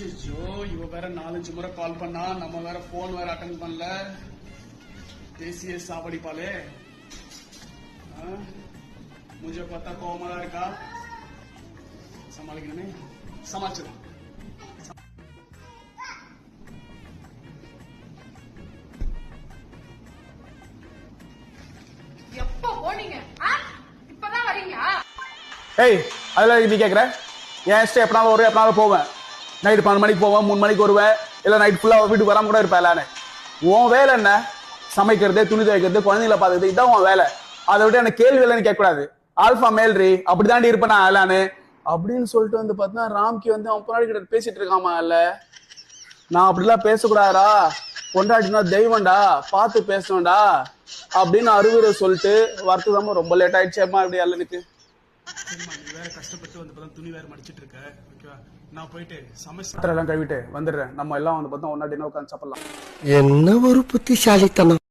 அச்சோ, இவ வேற 4-5 முறை கால் பண்ணா, நம்ம வேற போன் வேற அட்டன் பண்ணல. தேசிய சாவடிப்பாளே. मुझे पता கோவமா இருக்கா. சமாளிக்கணுமே, சமாளிச்சிடலாம். எப்போ போனீங்க? இப்பதான் வரீங்க? ஏய், அதெல்லாம் நீ கேக்குற? என் இஷ்டம் எப்பனாலும் வருவேன், எப்பனாலும் போவேன். நைட்டு 12 மணிக்கு போவேன், 3 மணிக்கு வருவேன், இல்ல நைட் ஃபுல்லா வீட்டுக்கு வராம கூட இருப்பேன். எல்லானே உன் வேலை என்ன? சமைக்கிறது, துணி துவைக்கிறது, குழந்தைங்களை பாத்துக்கிறது, இதான் உன் வேலை. அதை விட்டு எனக்கு கேள்வி இல்லைன்னு கேட்க கூடாது. ஆல்பா மேல்ரி அப்படிதாண்டி இருப்பேன் நான் எல்லானு அப்படின்னு சொல்லிட்டு வந்து பார்த்தா ராம்கி வந்து அவன் பொண்டாடி கிட்ட பேசிட்டு இருக்காமா. இல்ல நான் அப்படிலாம் பேசக்கூடாதா, பொண்டாட்டினா தெய்வம்டா, பார்த்து பேசணும்டா அப்படின்னு அறிவுரை சொல்லிட்டு வரத்துதாம ரொம்ப லேட் ஆயிடுச்சேம்மா. அப்படி அல்லனுக்கு நீ வேற கஷ்டப்பட்டு வந்து துணி வேற மடிச்சிட்டு இருக்க. ஓகேவா, நான் போயிட்டு சமைச்சு எல்லாம் கழுவிட்டு வந்துடுறேன். நம்ம எல்லாம் வந்து பார்த்தா ஒன்னா டின்னர் உட்காந்து சாப்பிடலாம். என்ன ஒரு புத்திசாலித்தனம்.